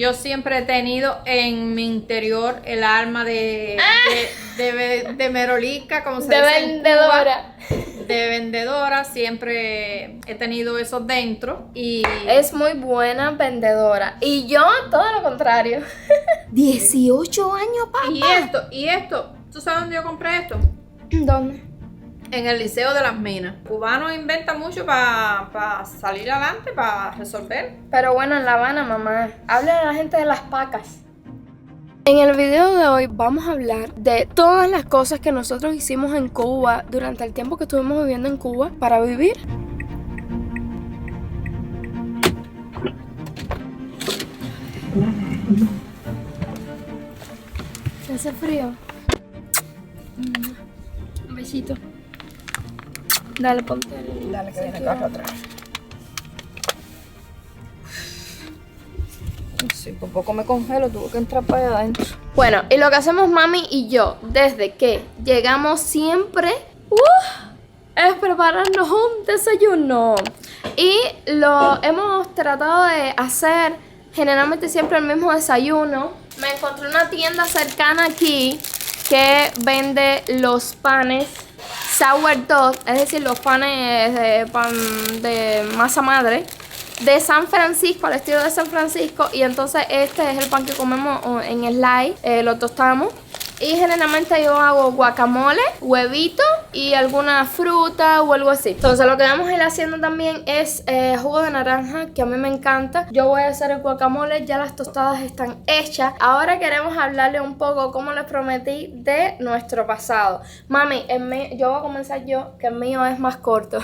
Yo siempre he tenido en mi interior el alma de merolica, como se De dice en vendedora. Cuba, de vendedora. Siempre he tenido eso dentro y Es muy buena vendedora. Y yo, todo lo contrario. 18 años, papá. y esto, ¿tú sabes dónde yo compré esto? ¿Dónde? En el Liceo de las Minas. Cubanos inventan mucho para salir adelante, para resolver. Pero bueno, en La Habana, mamá. Habla a la gente de las pacas. En el video de hoy vamos a hablar de todas las cosas que nosotros hicimos en Cuba durante el tiempo que estuvimos viviendo en Cuba para vivir. ¿Hace frío? Un besito. Dale, ponte el... Dale, que viene el carro atrás. Sí, por poco me congelo, tuve que entrar para allá adentro. Bueno, y lo que hacemos mami y yo desde que llegamos siempre es prepararnos un desayuno. Y lo hemos tratado de hacer generalmente siempre el mismo desayuno. Me encontré una tienda cercana aquí que vende los panes sourdough, es decir, los panes de pan de masa madre de San Francisco, al estilo de San Francisco. Y entonces este es el pan que comemos en slide, lo tostamos. Y generalmente yo hago guacamole, huevito y alguna fruta o algo así. Entonces lo que vamos a ir haciendo también es jugo de naranja, que a mí me encanta. Yo voy a hacer el guacamole, ya las tostadas están hechas. Ahora queremos hablarle un poco, como les prometí, de nuestro pasado. Mami, yo voy a comenzar yo, que el mío es más corto.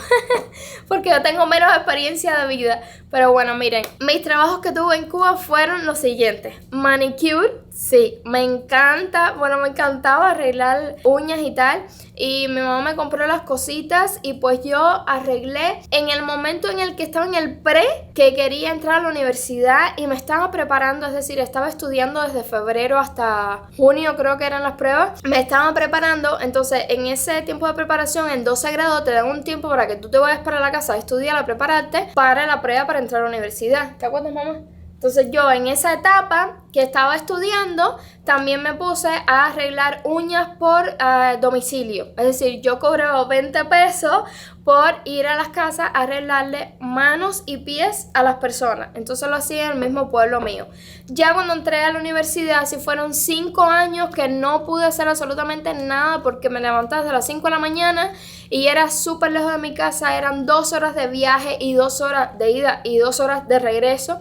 Porque yo tengo menos experiencia de vida. Pero bueno, miren, mis trabajos que tuve en Cuba fueron los siguientes. Manicure, sí, me encanta. Bueno, me encantaba arreglar uñas y tal. Y mi mamá me compró las cositas y pues yo arreglé en el momento en el que estaba en el pre, que quería entrar a la universidad y me estaba preparando, es decir, estaba estudiando desde febrero hasta junio, creo que eran las pruebas. Me estaba preparando, entonces en ese tiempo de preparación, en 12 grados, te dan un tiempo para que tú te vayas para la casa a estudiar, a prepararte para la prueba para entrar a la universidad. ¿Te acuerdas, mamá? Entonces yo en esa etapa que estaba estudiando también me puse a arreglar uñas por domicilio. Es decir, yo cobraba 20 pesos por ir a las casas a arreglarle manos y pies a las personas. Entonces lo hacía en el mismo pueblo mío. Ya cuando entré a la universidad, si fueron 5 años que no pude hacer absolutamente nada porque me levantaba desde las 5 de la mañana y era súper lejos de mi casa. Eran 2 horas de viaje y 2 horas de ida y 2 horas de regreso.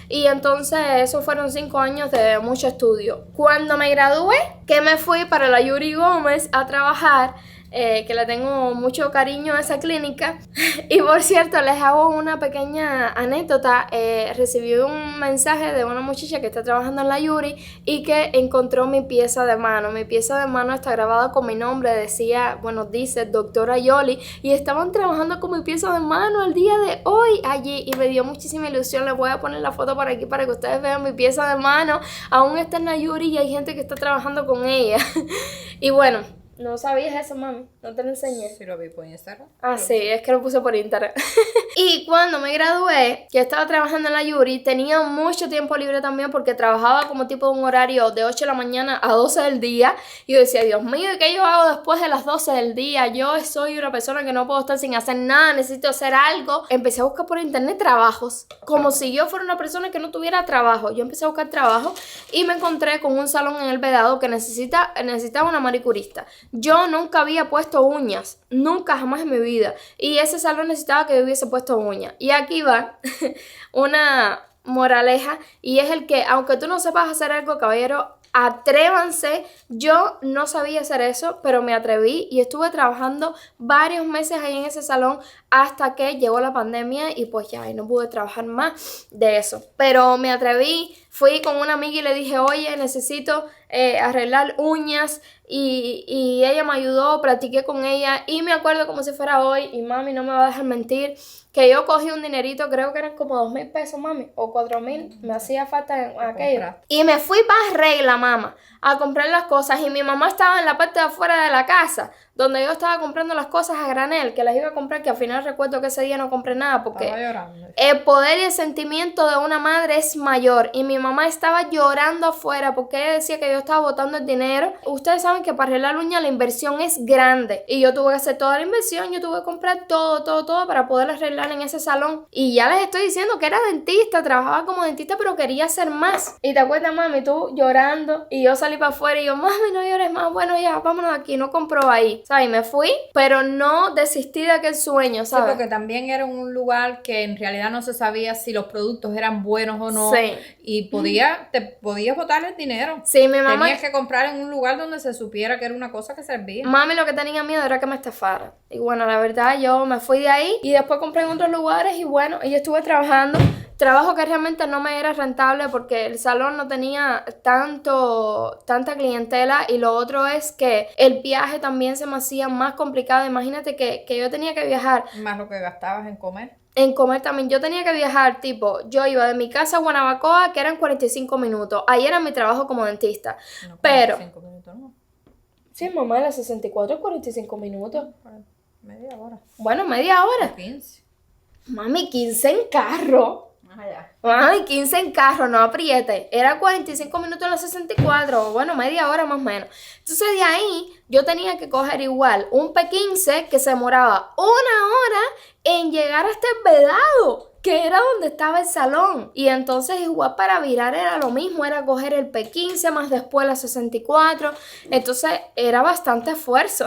Y entonces esos fueron 5 años de mucho estudio. Cuando me gradué, que me fui para la Yuri Gómez a trabajar, que le tengo mucho cariño a esa clínica. Y por cierto, les hago una pequeña anécdota. Recibí un mensaje de una muchacha que está trabajando en la Yuri y que encontró mi pieza de mano. Mi pieza de mano está grabada con mi nombre, decía, bueno, dice doctora Yoli, y estaban trabajando con mi pieza de mano el día de hoy allí y me dio muchísima ilusión. Les voy a poner la foto por aquí para que ustedes vean mi pieza de mano. Aún está en la Yuri y hay gente que está trabajando con ella. Y bueno, no sabías eso, mami. No te lo enseñé. Sí, lo vi por Instagram. Ah, sí, es que lo puse por internet. Y cuando me gradué, que estaba trabajando en la Yuri, tenía mucho tiempo libre también porque trabajaba como tipo un horario de 8 de la mañana a 12 del día. Y yo decía, Dios mío, ¿qué yo hago después de las 12 del día? Yo soy una persona que no puedo estar sin hacer nada, necesito hacer algo. Empecé a buscar por internet trabajos, como si yo fuera una persona que no tuviera trabajo. Yo empecé a buscar trabajo y me encontré con un salón en El Vedado que necesitaba una manicurista. Yo nunca había puesto uñas, nunca jamás en mi vida. Y ese salón necesitaba que yo hubiese puesto uñas. Y aquí va una moraleja, y es el que, aunque tú no sepas hacer algo, caballero, atrévanse. Yo no sabía hacer eso, pero me atreví y estuve trabajando varios meses ahí en ese salón hasta que llegó la pandemia y pues ya no pude trabajar más de eso. Pero me atreví, fui con una amiga y le dije, oye, necesito arreglar uñas, y ella me ayudó, practiqué con ella y me acuerdo como si fuera hoy, y mami no me va a dejar mentir, que yo cogí un dinerito, creo que eran como 2,000 pesos, mami, o 4,000, me hacía falta en aquello. compraste? Y me fui para Regla, mamá, a comprar las cosas. Y mi mamá estaba en la parte de afuera de la casa, donde yo estaba comprando las cosas a granel, que las iba a comprar, que al final recuerdo que ese día no compré nada, porque Estaba llorando. el poder y el sentimiento de una madre es mayor. Y mi mamá estaba llorando afuera porque ella decía que yo estaba botando el dinero. Ustedes saben que para arreglar uñas la inversión es grande. Y yo tuve que hacer toda la inversión. Yo tuve que comprar todo para poder arreglar en ese salón. Y ya les estoy diciendo que era dentista, trabajaba como dentista, pero quería hacer más. Y te acuerdas, mami, tú llorando. Y yo salí para afuera y yo, mami, no llores más. Bueno, ya, vámonos aquí, no compro ahí. ¿Sabes? Y me fui, pero no desistí de aquel sueño, Sí, ¿sabes? porque también era un lugar que en realidad no se sabía si los productos eran buenos o no. Sí. Y te podías botar el dinero. Sí, mi mamá... Tenías que comprar en un lugar donde se supiera que era una cosa que servía. Mami lo que tenía miedo era que me estafara. Y bueno, la verdad yo me fui de ahí y después compré en otros lugares y bueno, y yo estuve trabajando. Trabajo que realmente no me era rentable porque el salón no tenía tanta clientela y lo otro es que el viaje también se me hacía más complicado. Imagínate que yo tenía que viajar. Más lo que gastabas en comer. En comer también, yo tenía que viajar, tipo, yo iba de mi casa a Guanabacoa, que eran 45 minutos. Ahí era mi trabajo como dentista. No, Pero... 5 minutos, no. Sí, mamá, las 64 y 45 minutos. Media hora. Bueno, media hora. 15. Mami, 15 en carro. Ya. Mami, 15 en carro, no apriete. Era 45 minutos en la 64, bueno, media hora más o menos. Entonces de ahí yo tenía que coger igual un P15 que se demoraba 1 hora en llegar hasta el Vedado, que era donde estaba el salón. Y entonces igual para virar era lo mismo, era coger el P15 más después la 64. Entonces era bastante esfuerzo.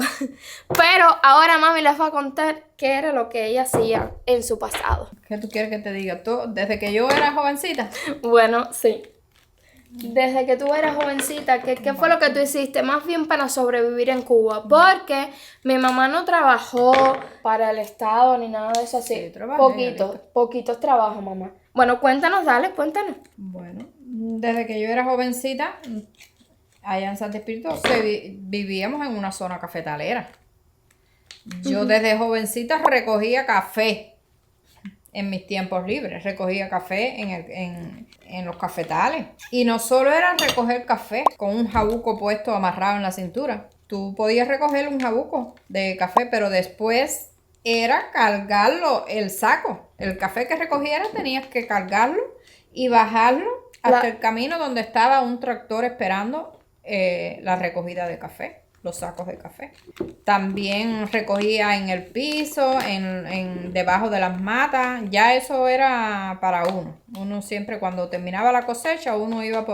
Pero ahora mami les va a contar qué era lo que ella hacía en su pasado. ¿Qué tú quieres que te diga? Tú, desde que yo era jovencita. Bueno, sí. Desde que tú eras jovencita, ¿qué fue lo que tú hiciste? Más bien para sobrevivir en Cuba. Porque mi mamá no trabajó para el Estado ni nada de eso así. Sí, trabajé, Poquitos trabajos, mamá. Bueno, cuéntanos, dale, cuéntanos. Bueno, desde que yo era jovencita, allá en Santo Espíritu, vivíamos en una zona cafetalera. Yo desde jovencita recogía café en mis tiempos libres. Recogía café en los cafetales. Y no solo era recoger café con un jabuco puesto amarrado en la cintura. Tú podías recoger un jabuco de café, pero después era cargarlo, el saco. El café que recogieras tenías que cargarlo y bajarlo hasta el camino donde estaba un tractor esperando la recogida de café, los sacos de café. También recogía en el piso, debajo de las matas. Ya eso era para uno. Uno siempre cuando terminaba la cosecha, uno iba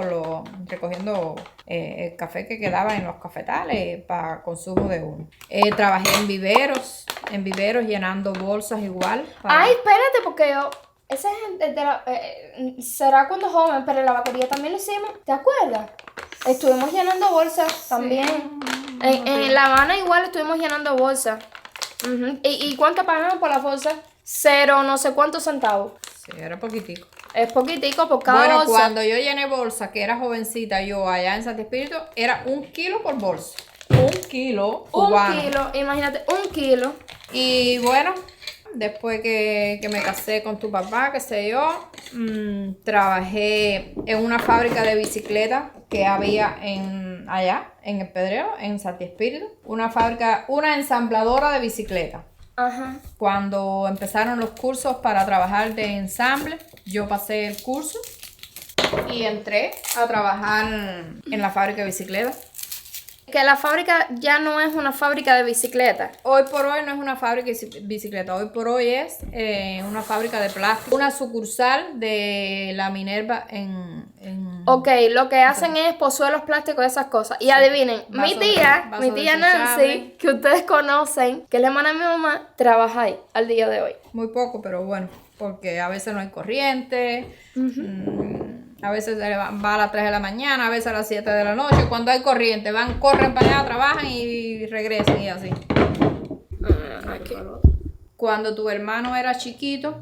recogiendo el café que quedaba en los cafetales para consumo de uno. Trabajé en viveros llenando bolsas igual. Ay, espérate, porque yo... Ese es será cuando joven, pero en la vaquería también lo hicimos. ¿Te acuerdas? Estuvimos llenando bolsas también. Sí. En La Habana igual estuvimos llenando bolsas. ¿Y cuánto pagaban por las bolsas? 0, no sé cuántos centavos. Sí, era poquitico. Es poquitico por cada Bueno, bolsa. cuando yo llené bolsa, que era jovencita, yo allá en Santo Espíritu, era 1 kilo por bolsa. 1 kilo cubano. 1 kilo, imagínate, 1 kilo. Y bueno, después que me casé con tu papá, qué sé yo, trabajé en una fábrica de bicicletas que había allá, en el Pedreo, en Santo Espíritu. Una ensambladora de bicicletas. Ajá. Cuando empezaron los cursos para trabajar de ensamble, yo pasé el curso y entré a trabajar en la fábrica de bicicletas. Que la fábrica ya no es una fábrica de bicicletas. Hoy por hoy no es una fábrica de bicicletas, hoy por hoy es una fábrica de plástico, una sucursal de la Minerva en... Ok, lo que hacen es pozuelos plásticos y esas cosas. Y adivinen, mi tía Nancy, que ustedes conocen, que es la hermana de mi mamá, trabaja ahí al día de hoy. Muy poco, pero bueno, porque a veces no hay corriente, a veces va a las 3 de la mañana, a veces a las 7 de la noche. Cuando hay corriente, corren para allá, trabajan y regresan y así. Cuando tu hermano era chiquito,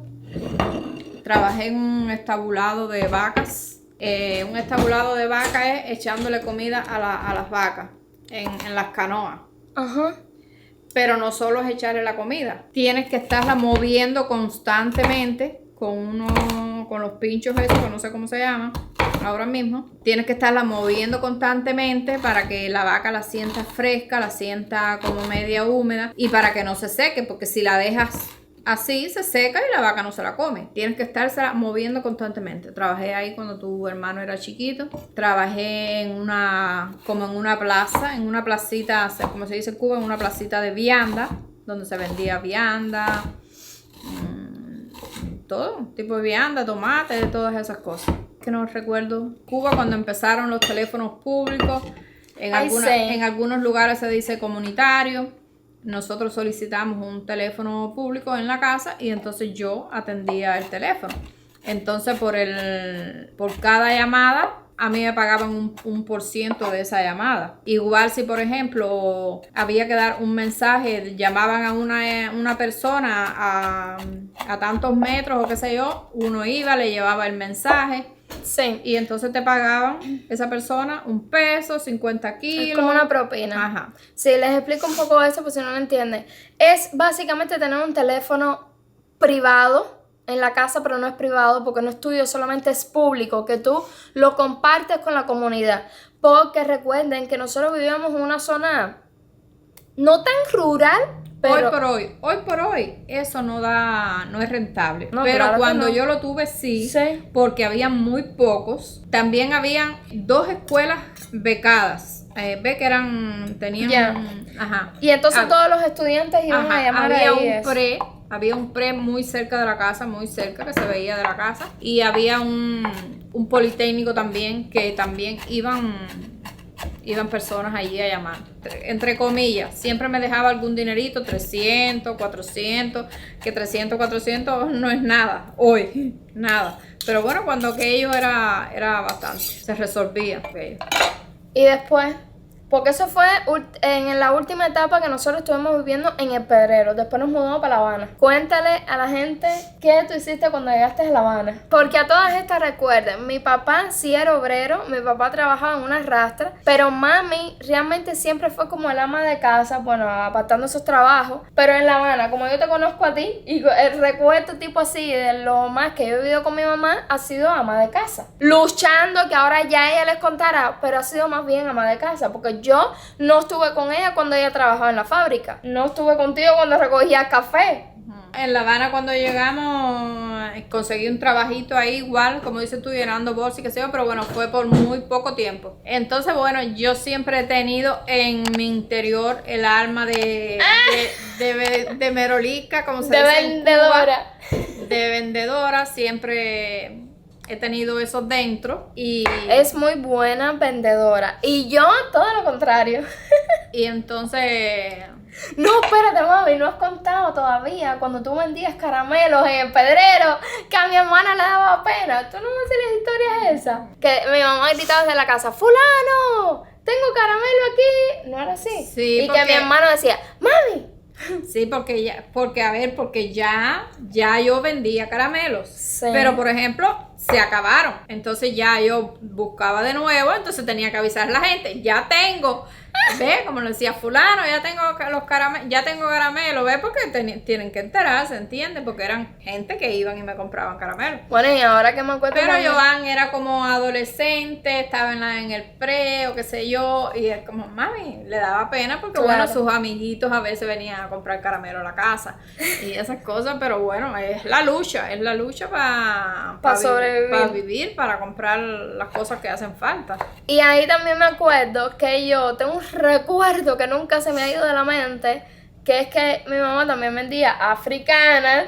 trabajé en un estabulado de vacas. Un estabulado de vacas es echándole comida a las vacas en las canoas. Ajá. Pero no solo es echarle la comida. Tienes que estarla moviendo constantemente con los pinchos esos, que no sé cómo se llaman ahora mismo. Tienes que estarla moviendo constantemente para que la vaca la sienta fresca, la sienta como media húmeda y para que no se seque, porque si la dejas así se seca y la vaca no se la come. Tienes que estársela moviendo constantemente. Trabajé ahí cuando tu hermano era chiquito. Trabajé como en una plaza, en una placita, como se dice en Cuba, en una placita de vianda, donde se vendía vianda, todo tipo de vianda, tomate, todas esas cosas. Que no recuerdo. Cuba, cuando empezaron los teléfonos públicos, en algunos lugares se dice comunitario. Nosotros solicitamos un teléfono público en la casa y entonces yo atendía el teléfono. Entonces por cada llamada a mí me pagaban un por ciento de esa llamada. Igual si por ejemplo había que dar un mensaje, llamaban a una persona a tantos metros o qué sé yo, uno iba, le llevaba el mensaje. Sí. Y entonces te pagaban esa persona $1, 50 kilos. Es como una propina. Ajá. Sí, les explico un poco eso por si no lo entienden. Es básicamente tener un teléfono privado en la casa, pero no es privado porque no es tuyo, solamente es público, que tú lo compartes con la comunidad. Porque recuerden que nosotros vivíamos en una zona no tan rural, pero Hoy por hoy, eso no es rentable. No, pero claro que cuando no. yo lo tuve, sí, Sí. porque había muy pocos. También habían 2 escuelas becadas. Ve que tenían, Ya. ajá. Y entonces todos los estudiantes iban a llamar ahí. Había un pre muy cerca de la casa, muy cerca, que se veía de la casa. Y había un politécnico también, que también iban personas allí a llamar, entre comillas. Siempre me dejaba algún dinerito, 300, 400, que 300, 400 no es nada, hoy, nada. Pero bueno, cuando aquello era bastante, se resolvía aquello. Y después, porque eso fue en la última etapa que nosotros estuvimos viviendo en el Pedrero. Después nos mudamos para La Habana. Cuéntale a la gente qué tú hiciste cuando llegaste a La Habana. Porque a todas estas recuerden, mi papá sí era obrero, mi papá trabajaba en una rastra, pero mami realmente siempre fue como el ama de casa, bueno, apartando esos trabajos. Pero en La Habana, como yo te conozco a ti, y el recuerdo tipo así de lo más que yo he vivido con mi mamá, ha sido ama de casa. Luchando, que ahora ya ella les contará, pero ha sido más bien ama de casa, porque yo no estuve con ella cuando ella trabajaba en la fábrica. No estuve contigo cuando recogía café. En La Habana cuando llegamos conseguí un trabajito ahí igual, como dices tú, llenando bolsas y qué sé yo, pero bueno, fue por muy poco tiempo. Entonces, bueno, yo siempre he tenido en mi interior el alma de merolica, como se De dice en vendedora. Cuba, de vendedora, siempre he tenido eso dentro y Es muy buena vendedora. Y yo, todo lo contrario. entonces No, espérate, mami, no has contado todavía cuando tú vendías caramelos en el Pedrero, que a mi hermana le daba pena. ¿Tú no me haces las historias esas? Que mi mamá gritaba desde la casa, ¡fulano! ¡Tengo caramelo aquí! ¿No era así? Sí, y porque que mi hermano decía, ¡mami! Sí, porque ya yo vendía caramelos. Sí. Pero por ejemplo, se acabaron. Entonces ya yo buscaba de nuevo, entonces tenía que avisar a la gente, ya tengo. ¿Ve? Como le decía fulano, ya tengo los caramelos, ya tengo caramelos, ¿ve? Porque tienen que enterarse, ¿entiendes? Porque eran gente que iban y me compraban caramelos. Bueno, y ahora que me acuerdo... Pero también- Joan era como adolescente, estaba en el pre o qué sé yo, y es como, mami, le daba pena porque Claro. bueno, sus amiguitos a veces venían a comprar caramelo a la casa y esas cosas, pero bueno, es la lucha Pa' sobrevivir. para vivir, para comprar las cosas que hacen falta. Y ahí también me acuerdo que yo tengo un recuerdo que nunca se me ha ido de la mente, que es que mi mamá también vendía africana.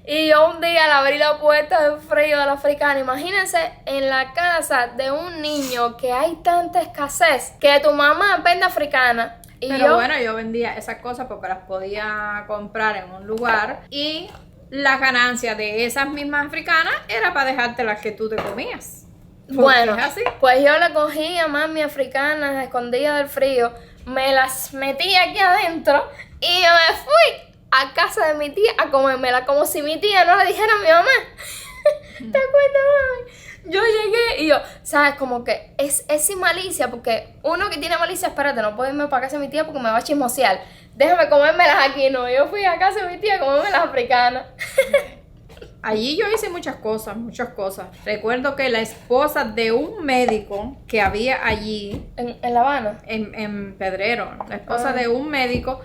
Y yo un día le abrí la puerta del frío de la africana. Imagínense en la casa de un niño que hay tanta escasez que tu mamá vende africana. Y Pero bueno, yo vendía esas cosas porque las podía comprar en un lugar y las ganancias de esas mismas africanas era para dejarte las que tú te comías. Porque bueno, es así. pues yo le cogía mami africanas escondidas del frío, me las metí aquí adentro y me fui a casa de mi tía a comérmela como si mi tía no le dijera a mi mamá. ¿Te acuerdas, mami? Yo llegué y yo, ¿sabes? Como que es sin malicia, porque uno que tiene malicia, espérate, no puedo irme para casa de mi tía porque me va a chismosear. Déjame comérmelas aquí, no. Yo fui a casa de mi tía a comerme las africanas. Allí yo hice muchas cosas, muchas cosas. Recuerdo que la esposa de un médico que había allí ¿En La Habana? en Pedrero, la esposa de un médico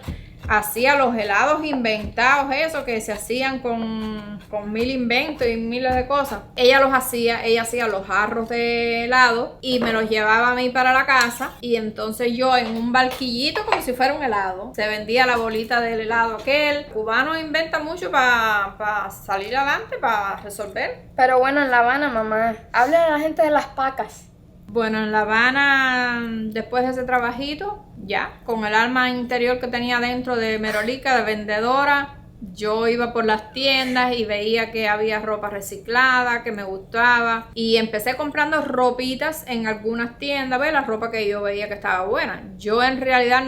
hacía los helados inventados, eso que se hacían con mil inventos y miles de cosas. Ella hacía los jarros de helado y me los llevaba a mí para la casa, y entonces yo en un barquillito como si fuera un helado, se vendía la bolita del helado aquel. El cubano inventa mucho para salir adelante, para resolver. Pero bueno, en La Habana, mamá, habla a la gente de las pacas. Bueno, en La Habana, después de ese trabajito, ya, con el alma interior que tenía dentro de merolica, de vendedora, yo iba por las tiendas y veía que había ropa reciclada, que me gustaba, y empecé comprando ropitas en algunas tiendas, ¿ves? La ropa que yo veía que estaba buena. Yo en realidad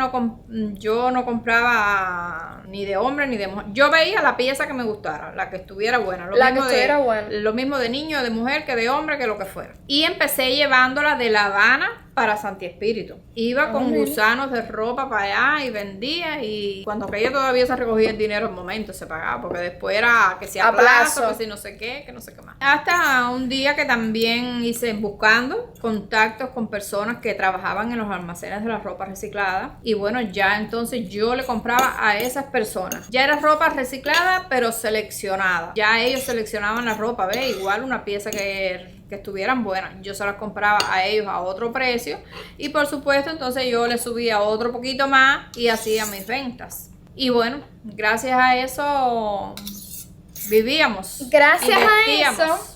yo no compraba ni de hombre ni de mujer. Yo veía la pieza que me gustara, la que estuviera buena. Lo mismo de niño, de mujer, que de hombre, que lo que fuera. Y empecé llevándola de La Habana para Santi Espíritu. Iba con gusanos de ropa para allá y vendía, y cuando aquella todavía se recogía el dinero al momento se pagaba, porque después era que si a plazo, que si no sé qué, que no sé qué más. Hasta un día que también hice buscando contactos con personas que trabajaban en los almacenes de la ropa reciclada, y bueno, ya entonces yo le compraba a esas personas. Ya era ropa reciclada pero seleccionada. Ya ellos seleccionaban la ropa, ¿ves? Igual una pieza que estuvieran buenas, yo se las compraba a ellos a otro precio, y por supuesto entonces yo les subía otro poquito más y hacía mis ventas. Y bueno, gracias a eso vivíamos. Gracias a eso.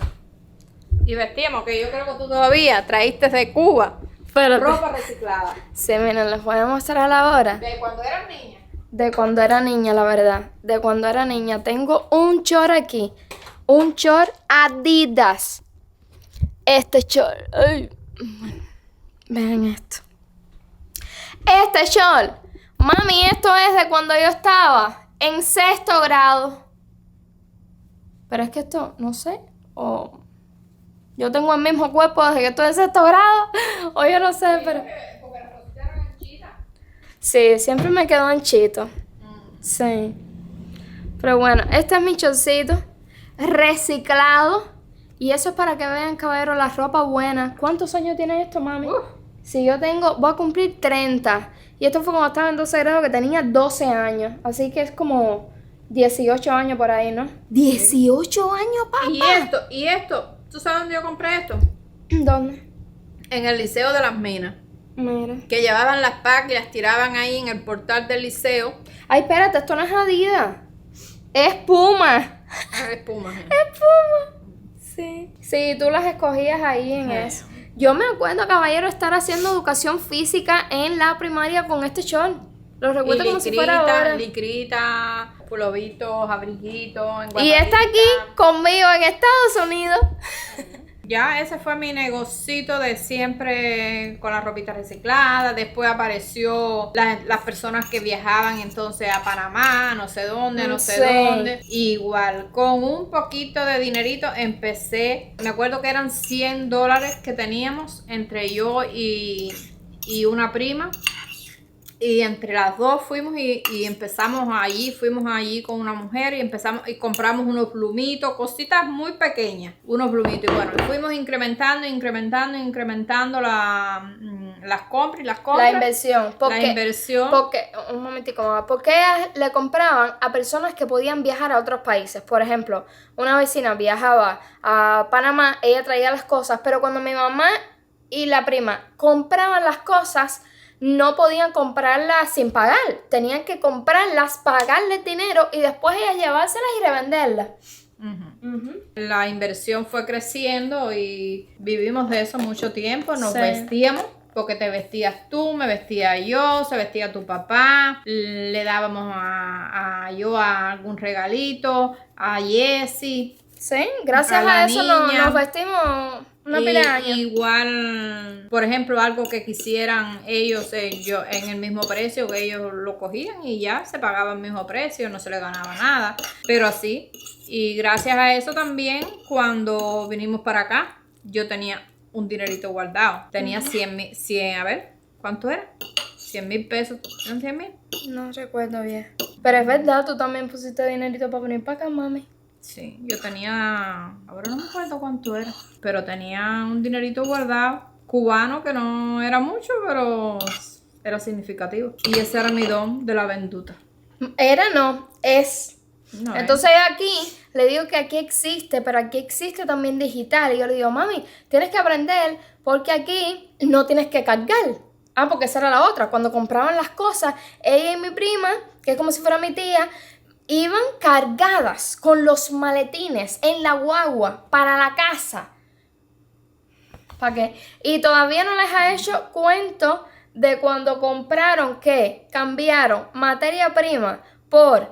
Y vestíamos, que yo creo que tú todavía traíste de Cuba ropa reciclada. Sí, miren, les voy a mostrar ahora. ¿De cuando eras niña? De cuando era niña, la verdad. De cuando era niña. Tengo un short aquí. Un short Adidas. Este short. Ay. Vean esto. Este short. Mami, esto es de cuando yo estaba en 6º grado. Pero es que esto, no sé. O yo tengo el mismo cuerpo desde que estoy en 6º grado. O yo no sé, pero. Porque las cositas eran anchitas. Sí, siempre me quedo anchito. Sí. Pero bueno, este es mi chorcito reciclado. Y eso es para que vean, caballero, la ropa buena. ¿Cuántos años tiene esto, mami? Si yo voy a cumplir 30. Y esto fue cuando estaba en 12 grados, que tenía 12 años. Así que es como 18 años por ahí, ¿no? 18 años, papá. Y esto, ¿tú sabes dónde yo compré esto? ¿Dónde? En el Liceo de las Minas. Mira. Que llevaban las packs y las tiraban ahí en el portal del liceo. Ay, espérate, esto no es Adidas. Es Puma. Es Puma. Es Puma. Sí. Sí, tú las escogías ahí en eso. Yo me acuerdo, caballero, estar haciendo educación física en la primaria con este short. Lo recuerdo como si fuera ahora. Licrita, pulovitos, abriguitos. Y está aquí conmigo en Estados Unidos. Ya ese fue mi negocito de siempre con la ropita reciclada. Después apareció las personas que viajaban entonces a Panamá, no sé dónde, no sé dónde. Igual, con un poquito de dinerito empecé. Me acuerdo que eran $100 que teníamos entre yo y una prima. Y entre las dos fuimos y fuimos allí con una mujer y empezamos y compramos unos plumitos, cositas muy pequeñas, unos plumitos. Y bueno, fuimos incrementando las compras. La inversión. La inversión. Porque, un momentico, mamá, porque ellas le compraban a personas que podían viajar a otros países. Por ejemplo, una vecina viajaba a Panamá, ella traía las cosas, pero cuando mi mamá y la prima compraban las cosas, no podían comprarlas sin pagar. Tenían que comprarlas, pagarles dinero y después ellas llevárselas y revenderlas. La inversión fue creciendo y vivimos de eso mucho tiempo. Nos vestíamos, porque te vestías tú, me vestía yo, se vestía tu papá. Le dábamos yo a algún regalito, a Jessie. Sí, gracias a eso nos vestimos una pila de años. Igual, por ejemplo, algo que quisieran ellos, yo en el mismo precio, que ellos lo cogían y ya se pagaba el mismo precio, no se le ganaba nada. Pero así, y gracias a eso también, cuando vinimos para acá, yo tenía un dinerito guardado. Tenía 100, a ver, ¿cuánto era? 100,000 pesos. ¿Eran 100,000? No recuerdo bien. Pero es verdad, tú también pusiste dinerito para venir para acá, mami. Sí, yo tenía, ahora no me acuerdo cuánto era, pero tenía un dinerito guardado, cubano, que no era mucho, pero era significativo. Y ese era mi don de la venduta. Era no, es. No, Entonces aquí le digo que aquí existe, pero aquí existe también digital. Y yo le digo, mami, tienes que aprender porque aquí no tienes que cargar. Ah, porque esa era la otra. Cuando compraban las cosas, ella y mi prima, que es como si fuera mi tía, iban cargadas con los maletines en la guagua para la casa. ¿Para qué? Y todavía no les ha hecho cuento de cuando compraron que cambiaron materia prima por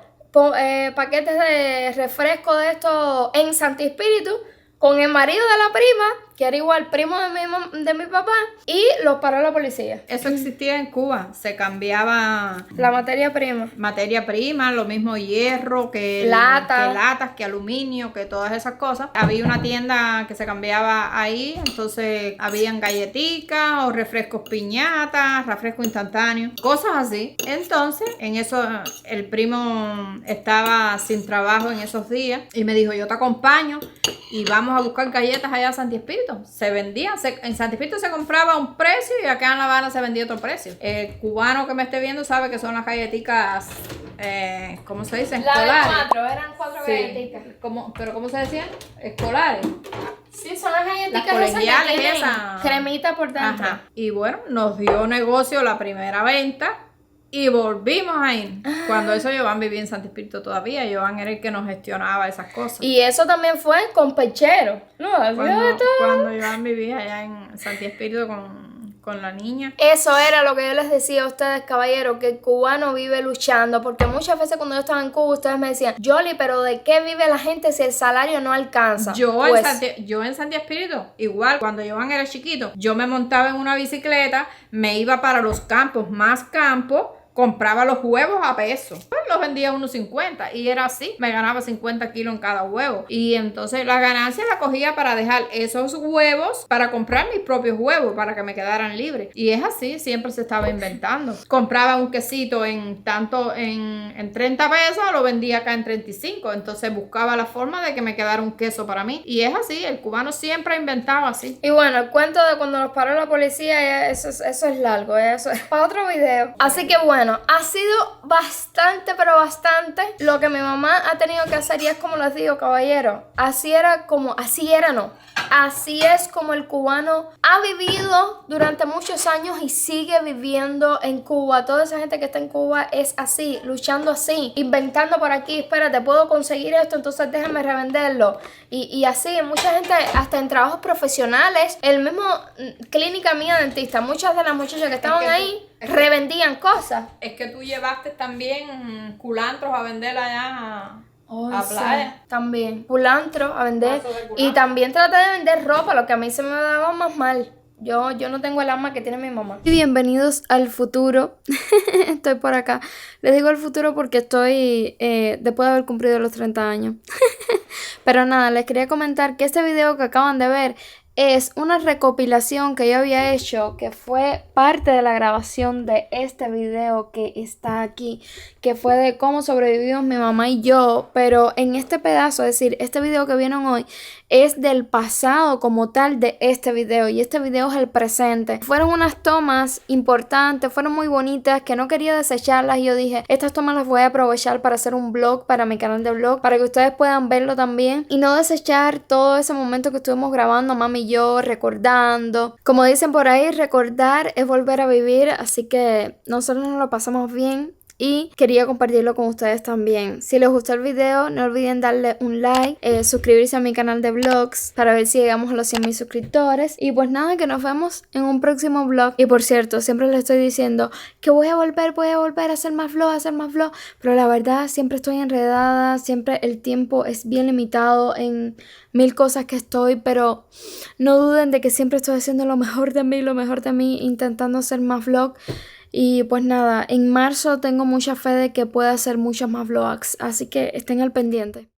paquetes de refresco de estos en Santi Espíritu con el marido de la prima, que era igual primo de mi papá, y los paró la policía. eso existía en Cuba, se cambiaba La materia prima. materia prima, lo mismo hierro, que latas, que aluminio, que todas esas cosas. Había una tienda que se cambiaba ahí, entonces habían galletitas o refrescos piñatas, refresco instantáneo, cosas así. Entonces, en eso el primo estaba sin trabajo en esos días y me dijo, yo te acompaño y vamos a buscar galletas allá a Santi Espíritu. Se vendían, en Santi Espíritu se compraba un precio y acá en La Habana se vendía otro precio. El cubano que me esté viendo sabe que son las galletitas, ¿cómo se dice? Escolares. Eran cuatro Sí. galletitas. ¿Pero cómo se decían? Escolares. Sí, son las galletitas Las colegiales esas que tienen esas. cremita por dentro. Ajá. Y bueno, nos dio negocio la primera venta y volvimos a ir. Cuando eso Joan vivía en Santi Espíritu todavía. Joan era el que nos gestionaba esas cosas. Y eso también fue con Pechero. No, Cuando Joan vivía allá en Santi Espíritu con la niña. eso era lo que yo les decía a ustedes, caballeros, que el cubano vive luchando, porque muchas veces cuando yo estaba en Cuba, ustedes me decían, Yoli, pero ¿de qué vive la gente si el salario no alcanza? Yo Pues, en Santi Espíritu, igual, cuando Joan era chiquito, yo me montaba en una bicicleta, me iba para los campos, más campos, compraba los huevos a peso. Pues los vendía a 1.50 y era así. Me ganaba 50 kilos en cada huevo. Y entonces la ganancia la cogía para dejar esos huevos para comprar mis propios huevos para que me quedaran libres. Y es así, siempre se estaba inventando. Compraba un quesito en 30 pesos, lo vendía acá en 35. Entonces buscaba la forma de que me quedara un queso para mí. Y es así, el cubano siempre ha inventado así. y bueno, el cuento de cuando nos paró la policía, eso es largo, eso es para otro video. Así que bueno, ha sido bastante, pero bastante lo que mi mamá ha tenido que hacer y es como les digo, caballero, así es como el cubano ha vivido durante muchos años y sigue viviendo en Cuba. Toda esa gente que está en Cuba es así, luchando así, inventando por aquí, espérate, puedo conseguir esto, entonces déjame revenderlo. Y así, mucha gente, hasta en trabajos profesionales, el mismo clínica mía dentista, muchas de las muchachas que estaban ahí revendían cosas. Es que tú llevaste también culantros a vender allá a Sí, playa. también. Culantro a vender. Vaso de culantro. Y también traté de vender ropa, lo que a mí se me daba más mal. Yo no tengo el alma que tiene mi mamá. Bienvenidos al futuro. Estoy por acá. Les digo al futuro porque estoy después de haber cumplido los 30 años. Pero nada, les quería comentar que este video que acaban de ver es una recopilación que yo había hecho, que fue parte de la grabación de este video que está aquí, que fue de cómo sobrevivimos mi mamá y yo, pero en este pedazo, es decir, este video que vieron hoy es del pasado como tal de este video, y este video es el presente. Fueron unas tomas importantes, fueron muy bonitas, que no quería desecharlas, y yo dije, estas tomas las voy a aprovechar para hacer un vlog para mi canal de vlog, para que ustedes puedan verlo también, y no desechar todo ese momento que estuvimos grabando, mami y yo, recordando. Como dicen por ahí, recordar es volver a vivir, así que nosotros nos lo pasamos bien. Y quería compartirlo con ustedes también. Si les gustó el video, no olviden darle un like, suscribirse a mi canal de vlogs para ver si llegamos a los 100,000 suscriptores. Y pues nada, que nos vemos en un próximo vlog. Y por cierto, siempre les estoy diciendo que voy a volver a hacer más vlogs, pero la verdad siempre estoy enredada, siempre el tiempo es bien limitado en 1000 cosas que estoy, pero no duden de que siempre estoy haciendo lo mejor de mí, intentando hacer más vlogs. Y pues nada, en marzo tengo mucha fe de que pueda hacer muchos más vlogs, así que estén al pendiente.